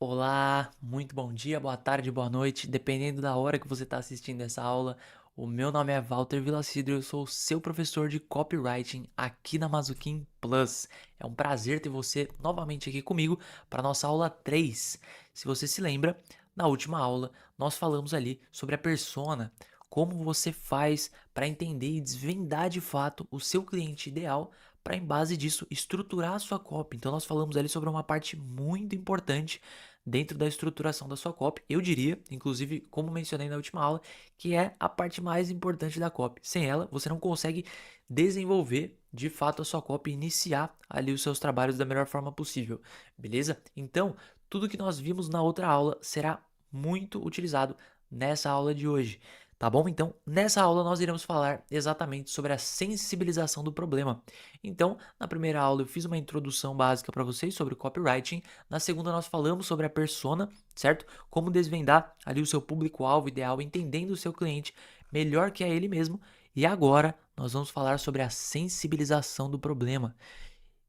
Olá, muito bom dia, boa tarde, boa noite, dependendo da hora que você está assistindo essa aula. O meu nome é Walter Villacidro, eu sou o seu professor de copywriting aqui na Mazuquim Plus. É um prazer ter você novamente aqui comigo para nossa aula 3. Se você se lembra, na última aula nós falamos ali sobre a persona, como você faz para entender e desvendar de fato o seu cliente ideal para, em base disso, estruturar a sua copy. Então nós falamos ali sobre uma parte muito importante dentro da estruturação da sua copy. Eu diria, inclusive, como mencionei na última aula, que é a parte mais importante da copy. Sem ela, você não consegue desenvolver de fato a sua copy e iniciar ali os seus trabalhos da melhor forma possível, beleza? Então, tudo que nós vimos na outra aula será muito utilizado nessa aula de hoje. Tá bom? Então, nessa aula nós iremos falar exatamente sobre a sensibilização do problema. Então, na primeira aula eu fiz uma introdução básica para vocês sobre o copywriting. Na segunda nós falamos sobre a persona, certo? Como desvendar ali o seu público-alvo ideal, entendendo o seu cliente melhor que a ele mesmo. E agora nós vamos falar sobre a sensibilização do problema.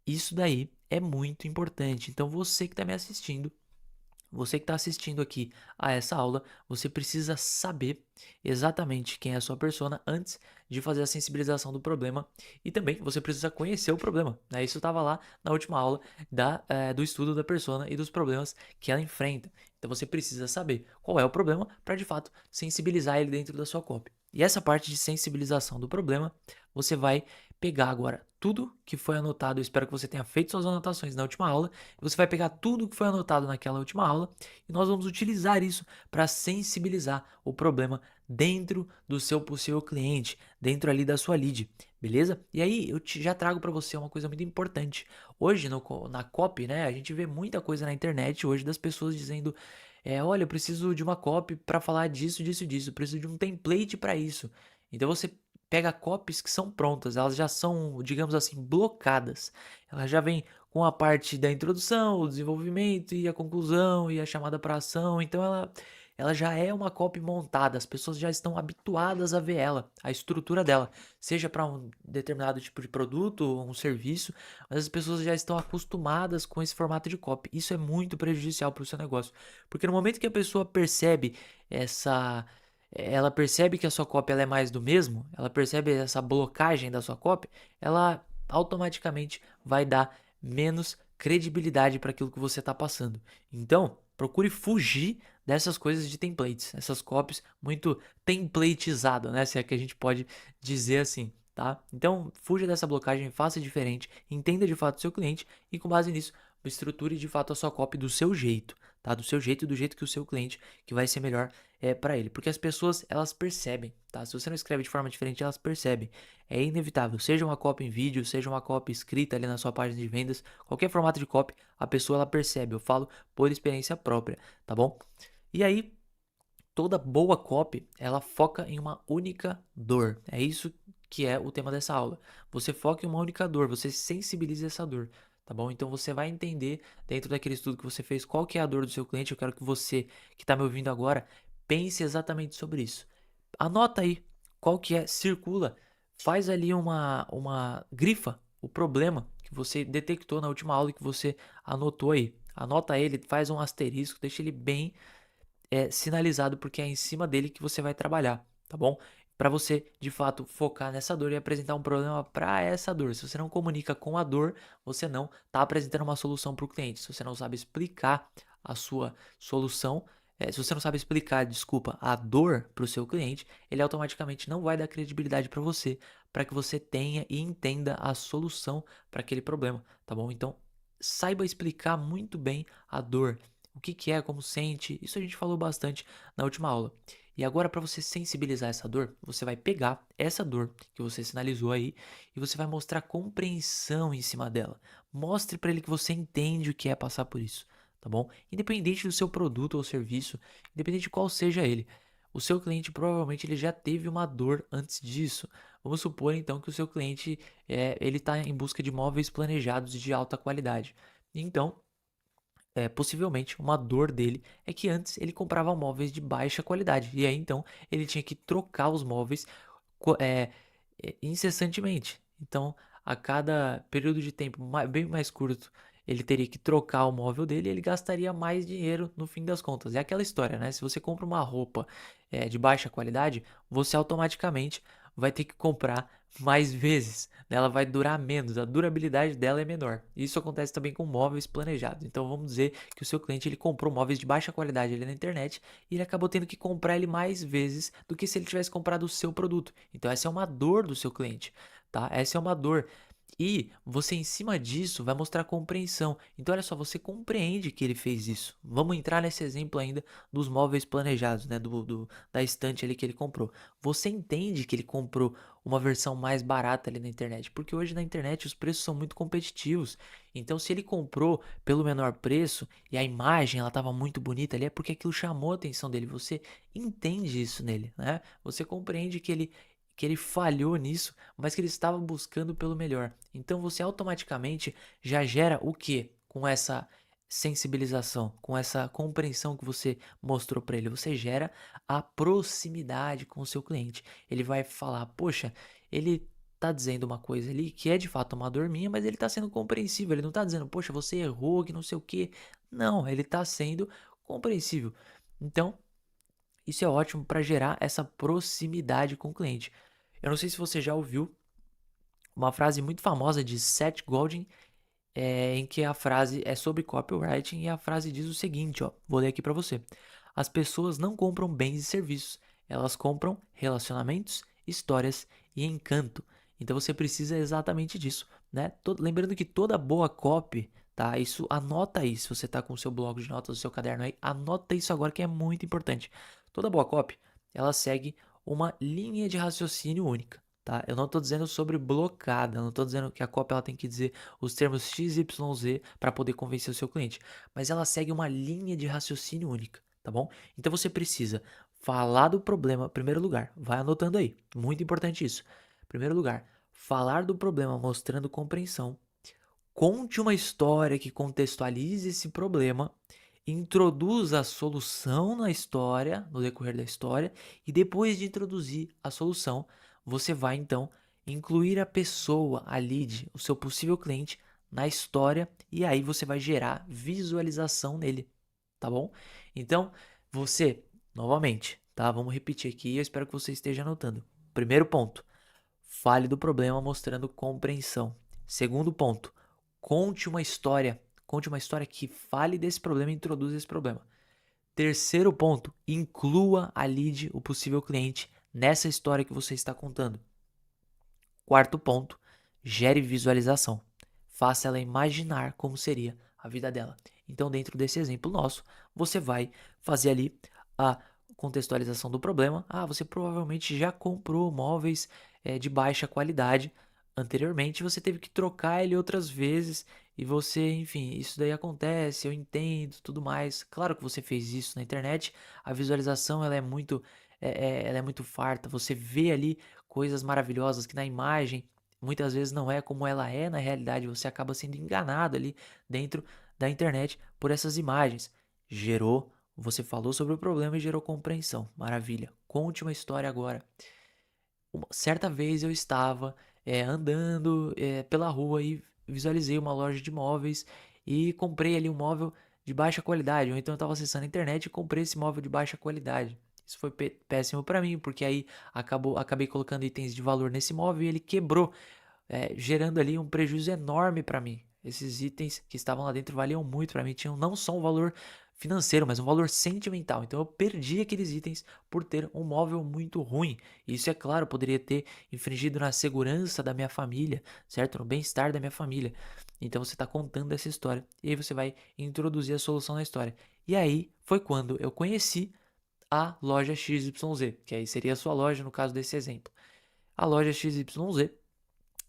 Isso daí é muito importante. Então, você que está me assistindo, você que está assistindo aqui a essa aula, você precisa saber exatamente quem é a sua persona antes de fazer a sensibilização do problema, e também você precisa conhecer o problema, né? Isso estava lá na última aula do estudo da persona e dos problemas que ela enfrenta. Então você precisa saber qual é o problema para de fato sensibilizar ele dentro da sua copy. E essa parte de sensibilização do problema, você vai pegar agora tudo que foi anotado. Eu espero que você tenha feito suas anotações na última aula. Você vai pegar tudo que foi anotado naquela última aula e nós vamos utilizar isso para sensibilizar o problema dentro do seu possível cliente, dentro ali da sua lead, beleza? E aí já trago para você uma coisa muito importante. Hoje na copy, né, a gente vê muita coisa na internet hoje das pessoas dizendo, olha, eu preciso de uma copy para falar disso, disso, disso, eu preciso de um template para isso. Então você pega copies que são prontas, elas já são, digamos assim, blocadas. Ela já vem com a parte da introdução, o desenvolvimento e a conclusão e a chamada para ação. Então ela já é uma copy montada, as pessoas já estão habituadas a ver ela, a estrutura dela, seja para um determinado tipo de produto ou um serviço, mas as pessoas já estão acostumadas com esse formato de copy. Isso é muito prejudicial para o seu negócio, porque no momento que a pessoa percebe ela percebe que a sua cópia ela é mais do mesmo, ela percebe essa blocagem da sua cópia, ela automaticamente vai dar menos credibilidade para aquilo que você está passando. Então, procure fugir dessas coisas de templates, essas copies muito templatizadas, né? Se é que a gente pode dizer assim, tá? Então, fuja dessa blocagem, faça diferente, entenda de fato o seu cliente e com base nisso, estruture de fato a sua copy do seu jeito, tá? Do seu jeito e do jeito que o seu cliente que vai ser melhor para ele, porque as pessoas elas percebem, tá? Se você não escreve de forma diferente, elas percebem. É inevitável, seja uma copy em vídeo, seja uma copy escrita ali na sua página de vendas, qualquer formato de copy, a pessoa ela percebe. Eu falo por experiência própria, tá bom? E aí, toda boa copy, ela foca em uma única dor. É isso que é o tema dessa aula. Você foca em uma única dor, você sensibiliza essa dor, tá bom? Então você vai entender dentro daquele estudo que você fez qual que é a dor do seu cliente. Eu quero que você que está me ouvindo agora pense exatamente sobre isso. Anota aí qual que é, circula, faz ali uma grifa, o problema que você detectou na última aula e que você anotou aí. Anota ele, faz um asterisco, deixa ele bem sinalizado, porque é em cima dele que você vai trabalhar, tá bom? Para você, de fato, focar nessa dor e apresentar um problema para essa dor. Se você não comunica com a dor, você não está apresentando uma solução para o cliente. Se você não sabe explicar a sua solução, se você não sabe explicar, desculpa, a dor para o seu cliente, ele automaticamente não vai dar credibilidade para você, para que você tenha e entenda a solução para aquele problema, tá bom? Então, saiba explicar muito bem a dor, o que que é, como sente. Isso a gente falou bastante na última aula. E agora, para você sensibilizar essa dor, você vai pegar essa dor que você sinalizou aí e você vai mostrar compreensão em cima dela. Mostre para ele que você entende o que é passar por isso, tá bom? Independente do seu produto ou serviço, independente de qual seja ele, o seu cliente provavelmente ele já teve uma dor antes disso. Vamos supor então que o seu cliente ele está em busca de móveis planejados de alta qualidade. Então, possivelmente uma dor dele é que antes ele comprava móveis de baixa qualidade e aí então ele tinha que trocar os móveis co- é, incessantemente. Então, a cada período de tempo bem mais curto, ele teria que trocar o móvel dele e ele gastaria mais dinheiro no fim das contas. É aquela história, né? Se você compra uma roupa de baixa qualidade, você automaticamente vai ter que comprar mais vezes, né? Ela vai durar menos, a durabilidade dela é menor. Isso acontece também com móveis planejados. Então vamos dizer que o seu cliente ele comprou móveis de baixa qualidade ali na internet e ele acabou tendo que comprar ele mais vezes do que se ele tivesse comprado o seu produto. Então essa é uma dor do seu cliente, tá? Essa é uma dor. E você, em cima disso, vai mostrar compreensão. Então, olha só, você compreende que ele fez isso. Vamos entrar nesse exemplo ainda dos móveis planejados, né? Da estante ali que ele comprou. Você entende que ele comprou uma versão mais barata ali na internet, porque hoje na internet os preços são muito competitivos. Então, se ele comprou pelo menor preço e a imagem ela estava muito bonita ali, é porque aquilo chamou a atenção dele. Você entende isso nele, né? Você compreende que ele falhou nisso, mas que ele estava buscando pelo melhor. Então você automaticamente já gera o que com essa sensibilização, com essa compreensão que você mostrou para ele? Você gera a proximidade com o seu cliente. Ele vai falar: "Poxa, ele tá dizendo uma coisa ali que é de fato uma dor minha, mas ele tá sendo compreensível. Ele não tá dizendo: "Poxa, você errou, que não sei o quê". Não, ele tá sendo compreensível. Então, isso é ótimo para gerar essa proximidade com o cliente. Eu não sei se você já ouviu uma frase muito famosa de Seth Godin, em que a frase é sobre copywriting e a frase diz o seguinte, ó, vou ler aqui para você. As pessoas não compram bens e serviços, elas compram relacionamentos, histórias e encanto. Então você precisa exatamente disso, né? Lembrando que toda boa copy, tá? Isso, anota aí, se você tá com o seu bloco de notas, o seu caderno aí, anota isso agora que é muito importante. Toda boa copy, ela segue uma linha de raciocínio única. Tá? Eu não estou dizendo sobre blocada, eu não estou dizendo que a copy ela tem que dizer os termos X, Y, Z para poder convencer o seu cliente, mas ela segue uma linha de raciocínio única, tá bom? Então você precisa falar do problema, em primeiro lugar, vai anotando aí, muito importante isso. Em primeiro lugar, falar do problema mostrando compreensão, conte uma história que contextualize esse problema, introduza a solução na história, no decorrer da história, e depois de introduzir a solução, você vai então incluir a pessoa, a lead, o seu possível cliente na história e aí você vai gerar visualização nele, tá bom? Então, você, novamente, tá? Vamos repetir aqui, eu espero que você esteja anotando. Primeiro ponto, fale do problema mostrando compreensão. Segundo ponto, conte uma história. Conte uma história que fale desse problema e introduza esse problema. Terceiro ponto, inclua a lead, o possível cliente, nessa história que você está contando. Quarto ponto, gere visualização. Faça ela imaginar como seria a vida dela. Então, dentro desse exemplo nosso, você vai fazer ali a contextualização do problema. Ah, você provavelmente já comprou móveis de baixa qualidade anteriormente, você teve que trocar ele outras vezes e você, enfim, isso daí acontece, eu entendo, tudo mais. Claro que você fez isso na internet, a visualização ela é muito farta, você vê ali coisas maravilhosas que na imagem muitas vezes não é como ela é na realidade, você acaba sendo enganado ali dentro da internet por essas imagens. Você falou sobre o problema e gerou compreensão. Maravilha. Conte uma história agora. Certa vez eu estava andando pela rua e visualizei uma loja de móveis e comprei ali um móvel de baixa qualidade. Ou então eu estava acessando a internet e comprei esse móvel de baixa qualidade. Isso foi péssimo para mim, porque aí acabei colocando itens de valor nesse móvel e ele quebrou, gerando ali um prejuízo enorme para mim. Esses itens que estavam lá dentro valiam muito para mim, tinham não só um valor financeiro, mas um valor sentimental. Então eu perdi aqueles itens por ter um móvel muito ruim. E isso, é claro, poderia ter infringido na segurança da minha família, certo? No bem-estar da minha família. Então você está contando essa história e aí você vai introduzir a solução na história. E aí foi quando eu conheci a loja XYZ, que aí seria a sua loja no caso desse exemplo. A loja XYZ,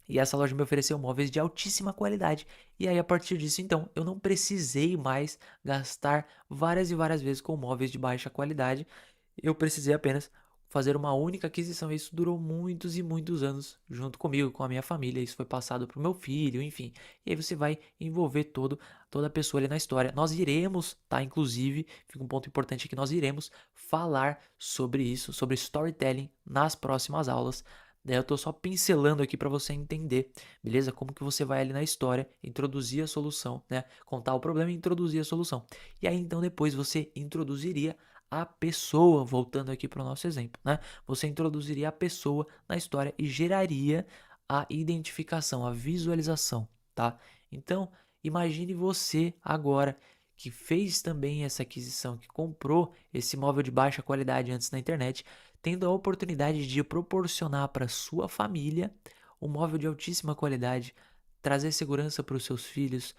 e essa loja me ofereceu móveis de altíssima qualidade. E aí, a partir disso, então, eu não precisei mais gastar várias e várias vezes com móveis de baixa qualidade. Eu precisei apenas fazer uma única aquisição. Isso durou muitos e muitos anos junto comigo, com a minha família. Isso foi passado para o meu filho, enfim. E aí você vai envolver toda a pessoa ali na história. Nós iremos, tá? Inclusive, fica um ponto importante aqui, nós iremos falar sobre isso, sobre storytelling nas próximas aulas Daí eu tô só pincelando aqui para você entender, beleza? Como que você vai ali na história introduzir a solução, né? Contar o problema e introduzir a solução. E aí então depois você introduziria a pessoa, voltando aqui para o nosso exemplo, né? Você introduziria a pessoa na história e geraria a identificação, a visualização, tá? Então, imagine você agora que fez também essa aquisição, que comprou esse móvel de baixa qualidade antes na internet, tendo a oportunidade de proporcionar para sua família um móvel de altíssima qualidade, trazer segurança para os seus filhos,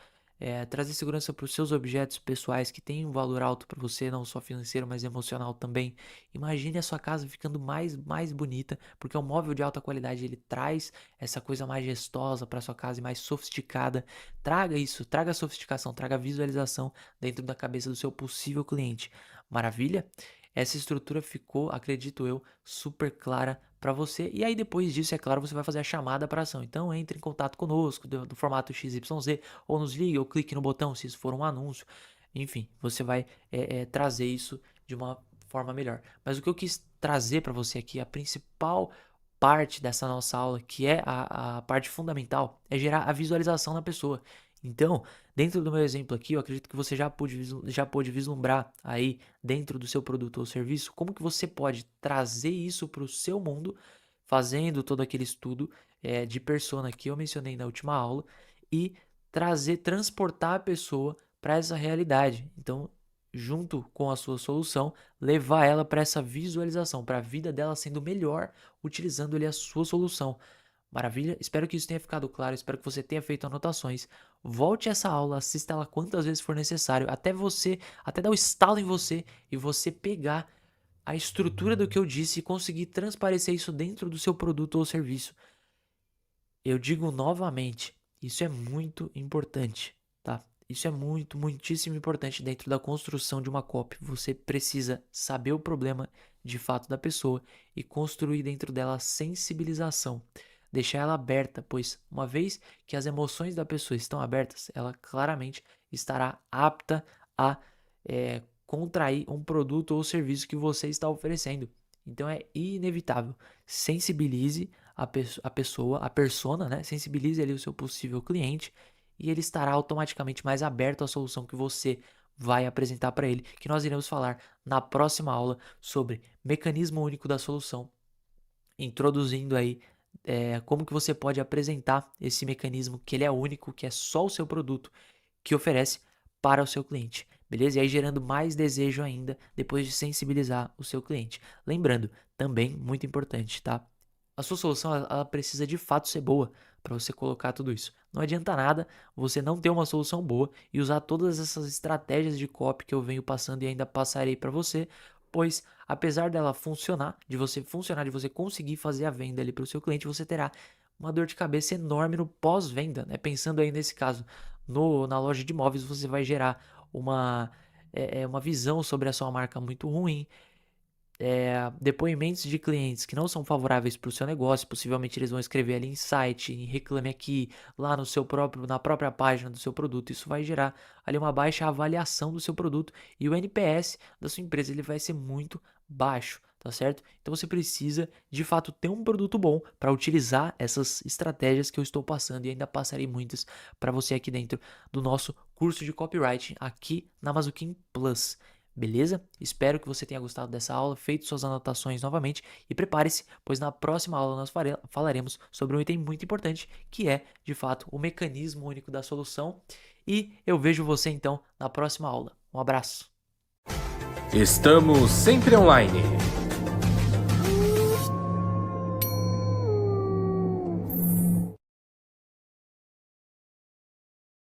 trazer segurança para os seus objetos pessoais que têm um valor alto para você, não só financeiro, mas emocional também. Imagine a sua casa ficando mais bonita, porque um móvel de alta qualidade ele traz essa coisa majestosa para sua casa e mais sofisticada. Traga isso, traga sofisticação, traga visualização dentro da cabeça do seu possível cliente. Maravilha? Essa estrutura ficou, acredito eu, super clara para você. E aí depois disso, é claro, você vai fazer a chamada para ação. Então entre em contato conosco do formato XYZ, ou nos ligue, ou clique no botão se isso for um anúncio. Enfim, você vai trazer isso de uma forma melhor. Mas o que eu quis trazer para você aqui, a principal parte dessa nossa aula, que é a parte fundamental, é gerar a visualização na pessoa. Então, dentro do meu exemplo aqui, eu acredito que você já pôde vislumbrar aí dentro do seu produto ou serviço como que você pode trazer isso para o seu mundo, fazendo todo aquele estudo de persona que eu mencionei na última aula e transportar a pessoa para essa realidade. Então, junto com a sua solução, levar ela para essa visualização, para a vida dela sendo melhor utilizando ali a sua solução. Maravilha? Espero que isso tenha ficado claro, espero que você tenha feito anotações. Volte essa aula, assista ela quantas vezes for necessário, até dar o estalo em você e você pegar a estrutura do que eu disse e conseguir transparecer isso dentro do seu produto ou serviço. Eu digo novamente, isso é muito importante, tá? Isso é muitíssimo importante dentro da construção de uma copy. Você precisa saber o problema de fato da pessoa e construir dentro dela a sensibilização. Deixar ela aberta, pois uma vez que as emoções da pessoa estão abertas, ela claramente estará apta a contrair um produto ou serviço que você está oferecendo. Então é inevitável. Sensibilize a pessoa, a persona, né? Sensibilize ali o seu possível cliente e ele estará automaticamente mais aberto à solução que você vai apresentar para ele, que nós iremos falar na próxima aula sobre mecanismo único da solução, introduzindo aí como que você pode apresentar esse mecanismo que ele é único, que é só o seu produto que oferece para o seu cliente, beleza? E aí gerando mais desejo ainda depois de sensibilizar o seu cliente. Lembrando, também muito importante, tá? A sua solução ela precisa de fato ser boa para você colocar tudo isso. Não adianta nada você não ter uma solução boa e usar todas essas estratégias de copy que eu venho passando e ainda passarei para você, pois apesar dela funcionar, de você conseguir fazer a venda ali para o seu cliente, você terá uma dor de cabeça enorme no pós-venda, né? Pensando aí nesse caso, na loja de imóveis, você vai gerar uma visão sobre a sua marca muito ruim, depoimentos de clientes que não são favoráveis para o seu negócio, possivelmente eles vão escrever ali em site, em reclame aqui, lá na própria página do seu produto. Isso vai gerar ali uma baixa avaliação do seu produto e o NPS da sua empresa ele vai ser muito baixo, tá certo? Então você precisa de fato ter um produto bom para utilizar essas estratégias que eu estou passando e ainda passarei muitas para você aqui dentro do nosso curso de copywriting aqui na Mazuquim Plus. Beleza? Espero que você tenha gostado dessa aula, feito suas anotações novamente e prepare-se, pois na próxima aula nós falaremos sobre um item muito importante, que é, de fato, o mecanismo único da solução. E eu vejo você então na próxima aula. Um abraço. Estamos sempre online.